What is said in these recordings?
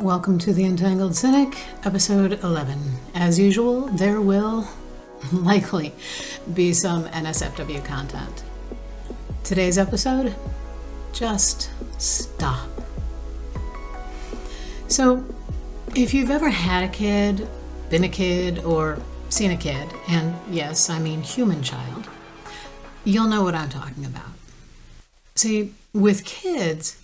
Welcome to The Entangled Cynic, episode 11. As usual, there will likely be some NSFW content. Today's episode, Just Stop. So, if you've ever had a kid, been a kid, or seen a kid, and yes, I mean human child, you'll know what I'm talking about. See, with kids,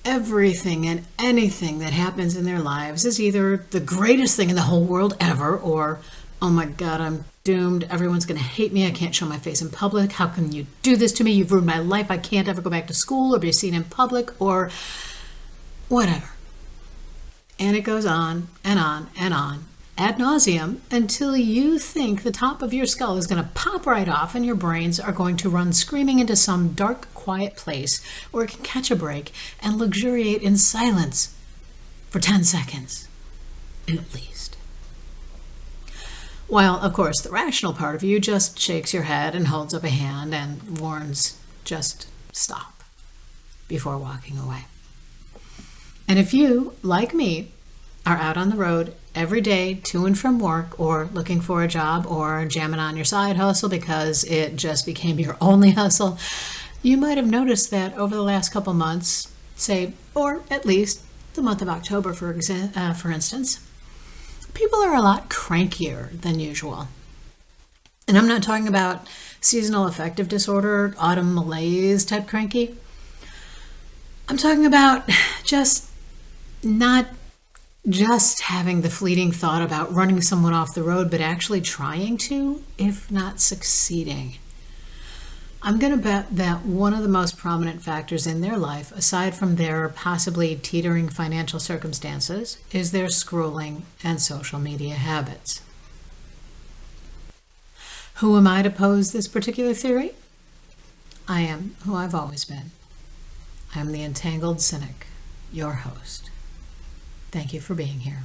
everything and anything that happens in their lives is either the greatest thing in the whole world ever, or, oh my God, I'm doomed. Everyone's going to hate me. I can't show my face in public. How can you do this to me? You've ruined my life. I can't ever go back to school or be seen in public or whatever. And it goes on and on and on ad nauseum until you think the top of your skull is going to pop right off and your brains are going to run screaming into some dark, quiet place where it can catch a break and luxuriate in silence for 10 seconds, at least. While, of course, the rational part of you just shakes your head and holds up a hand and warns, just stop, before walking away. And if you, like me, are out on the road every day to and from work, or looking for a job, or jamming on your side hustle because it just became your only hustle, you might have noticed that over the last couple months, say, or at least the month of October, for instance, people are a lot crankier than usual. And I'm not talking about seasonal affective disorder, autumn malaise type cranky. I'm talking about not just having the fleeting thought about running someone off the road, but actually trying to, if not succeeding. I'm going to bet that one of the most prominent factors in their life, aside from their possibly teetering financial circumstances, is their scrolling and social media habits. Who am I to pose this particular theory? I am who I've always been. I am the Entangled Cynic, your host. Thank you for being here.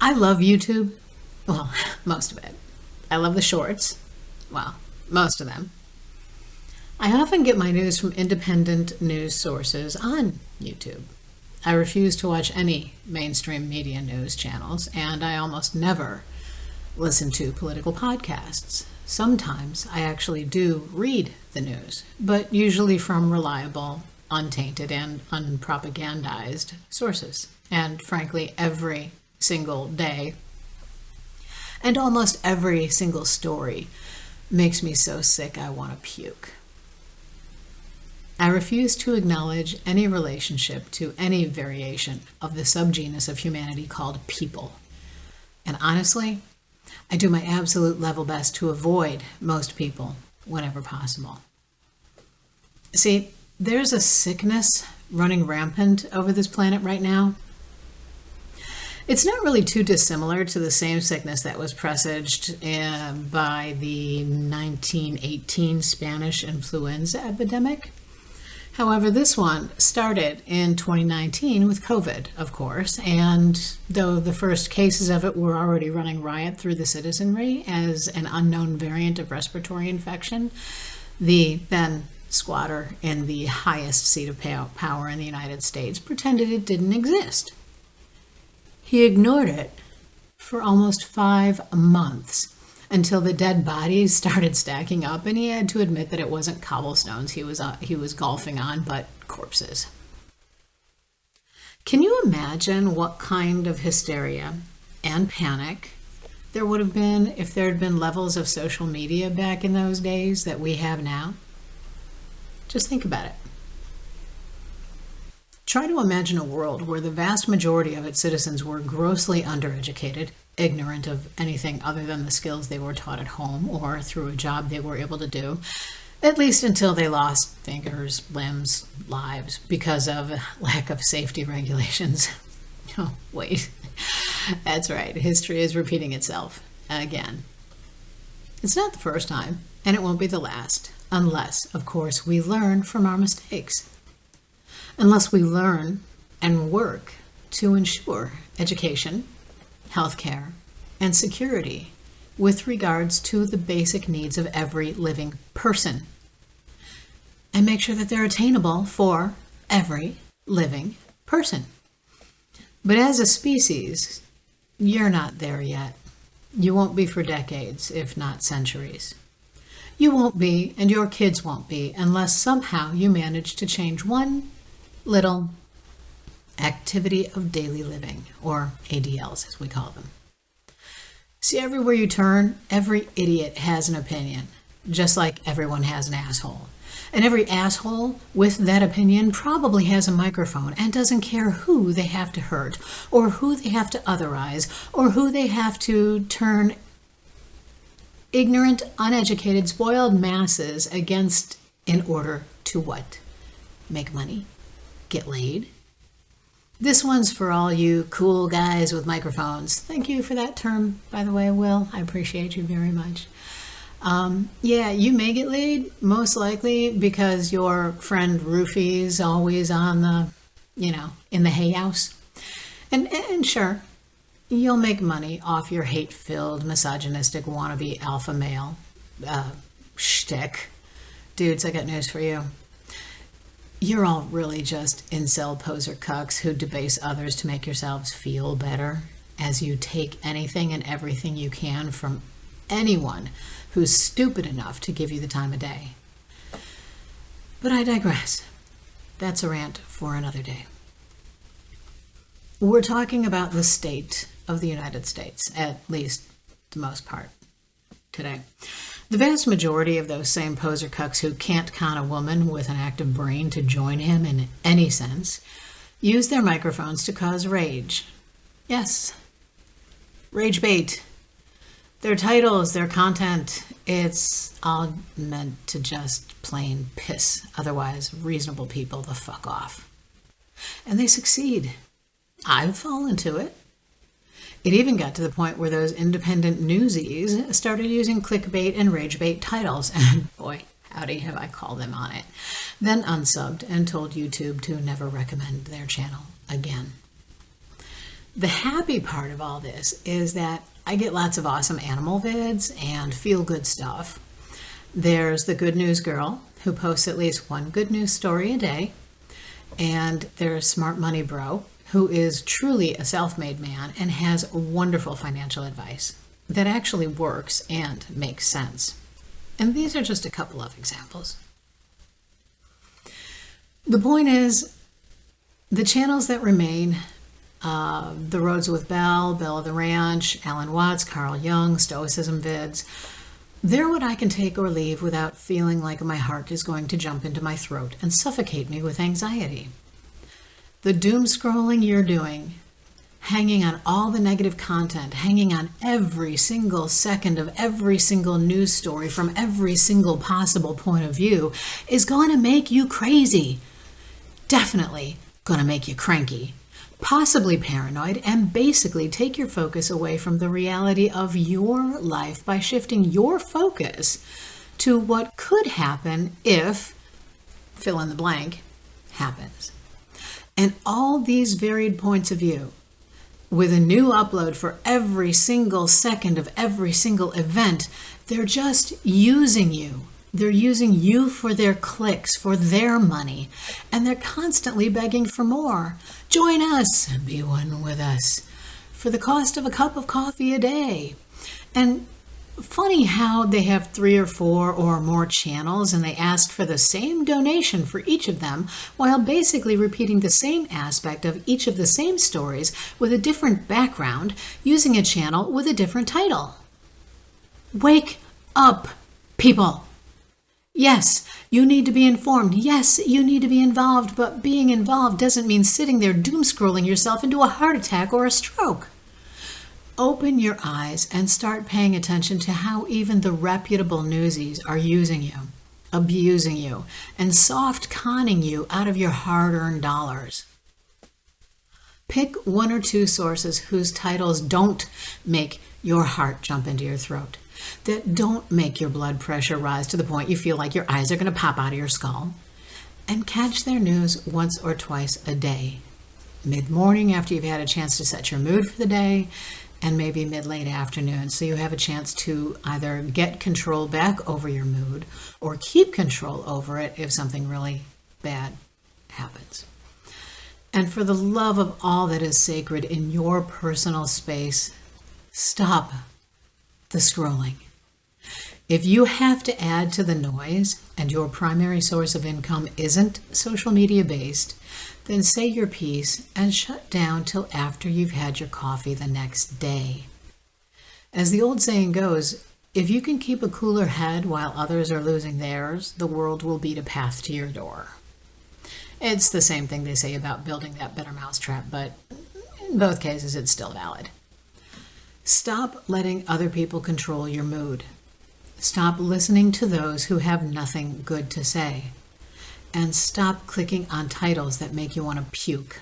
I love YouTube. Well, most of it. I love the shorts. Well, most of them. I often get my news from independent news sources on YouTube. I refuse to watch any mainstream media news channels, and I almost never listen to political podcasts. Sometimes I actually do read the news, but usually from reliable, untainted, and unpropagandized sources. And frankly, every single day and almost every single story makes me so sick I want to puke. I refuse to acknowledge any relationship to any variation of the subgenus of humanity called people. And honestly, I do my absolute level best to avoid most people whenever possible. See, there's a sickness running rampant over this planet right now. It's not really too dissimilar to the same sickness that was presaged by the 1918 Spanish influenza epidemic. However, this one started in 2019 with COVID, of course, and though the first cases of it were already running riot through the citizenry as an unknown variant of respiratory infection, the then squatter in the highest seat of power in the United States pretended it didn't exist. He ignored it for almost 5 months until the dead bodies started stacking up, and he had to admit that it wasn't cobblestones he was golfing on, but corpses. Can you imagine what kind of hysteria and panic there would have been if there had been levels of social media back in those days that we have now? Just think about it. Try to imagine a world where the vast majority of its citizens were grossly undereducated, ignorant of anything other than the skills they were taught at home or through a job they were able to do, at least until they lost fingers, limbs, lives because of lack of safety regulations. Oh, wait. That's right. History is repeating itself again. It's not the first time, and it won't be the last, unless, of course, we learn from our mistakes. Unless we learn and work to ensure education, healthcare, and security with regards to the basic needs of every living person, and make sure that they're attainable for every living person. But as a species, you're not there yet. You won't be for decades, if not centuries. You won't be, and your kids won't be, unless somehow you manage to change one little activity of daily living, or ADLs as we call them. See, everywhere you turn, every idiot has an opinion, just like everyone has an asshole. And every asshole with that opinion probably has a microphone and doesn't care who they have to hurt, or who they have to otherize, or who they have to turn ignorant, uneducated, spoiled masses against in order to what? Make money? Get laid? This one's for all you cool guys with microphones. Thank you for that term, by the way, Will. I appreciate you very much. Yeah, you may get laid, most likely because your friend Roofie's always on the, in the hay house. And sure, you'll make money off your hate-filled, misogynistic, wannabe alpha male shtick. Dudes, I got news for you. You're all really just incel poser cucks who debase others to make yourselves feel better as you take anything and everything you can from anyone who's stupid enough to give you the time of day. But I digress. That's a rant for another day. We're talking about the state of the United States, at least the most part, today. The vast majority of those same poser cucks who can't con a woman with an active brain to join him in any sense use their microphones to cause rage. Yes, ragebait. Their titles, their content, it's all meant to just plain piss otherwise reasonable people the fuck off. And they succeed. I've fallen to it. It even got to the point where those independent newsies started using clickbait and ragebait titles, and boy, howdy have I called them on it. Then unsubbed and told YouTube to never recommend their channel again. The happy part of all this is that I get lots of awesome animal vids and feel-good stuff. There's the Good News Girl, who posts at least one good news story a day, and there's Smart Money Bro, who is truly a self-made man and has wonderful financial advice that actually works and makes sense. And these are just a couple of examples. The point is, the channels that remain, The Roads with Belle, Belle of the Ranch, Alan Watts, Carl Jung, Stoicism vids, they're what I can take or leave without feeling like my heart is going to jump into my throat and suffocate me with anxiety. The doom scrolling you're doing, hanging on all the negative content, hanging on every single second of every single news story from every single possible point of view, is going to make you crazy. Definitely going to make you cranky, possibly paranoid, and basically take your focus away from the reality of your life by shifting your focus to what could happen if, fill in the blank, happens. And all these varied points of view, with a new upload for every single second of every single event, they're just using you. They're using you for their clicks, for their money, and they're constantly begging for more. Join us, be one with us, for the cost of a cup of coffee a day. And funny how they have 3 or 4 or more channels and they ask for the same donation for each of them while basically repeating the same aspect of each of the same stories with a different background using a channel with a different title. Wake up, people. Yes, you need to be informed. Yes, you need to be involved, but being involved doesn't mean sitting there doom scrolling yourself into a heart attack or a stroke. Open your eyes and start paying attention to how even the reputable newsies are using you, abusing you, and soft conning you out of your hard-earned dollars. Pick 1 or 2 sources whose titles don't make your heart jump into your throat, that don't make your blood pressure rise to the point you feel like your eyes are going to pop out of your skull, and catch their news once or twice a day. Mid-morning after you've had a chance to set your mood for the day, and maybe mid-late afternoon, so you have a chance to either get control back over your mood or keep control over it if something really bad happens. And for the love of all that is sacred in your personal space, stop the scrolling. If you have to add to the noise and your primary source of income isn't social media based, then say your piece and shut down till after you've had your coffee the next day. As the old saying goes, if you can keep a cooler head while others are losing theirs, the world will beat a path to your door. It's the same thing they say about building that better mousetrap, but in both cases it's still valid. Stop letting other people control your mood. Stop listening to those who have nothing good to say. And stop clicking on titles that make you want to puke.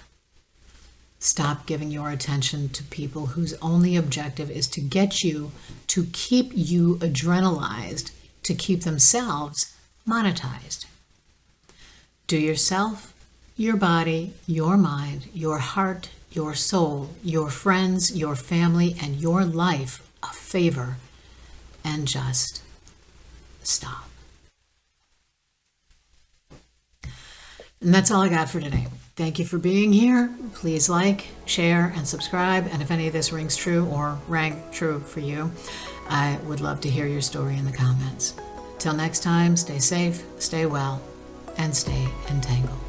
Stop giving your attention to people whose only objective is to get you, to keep you adrenalized, to keep themselves monetized. Do yourself, your body, your mind, your heart, your soul, your friends, your family, and your life a favor and just stop. And that's all I got for today. Thank you for being here. Please like, share, and subscribe. And if any of this rings true or rang true for you, I would love to hear your story in the comments. Till next time, stay safe, stay well, and stay entangled.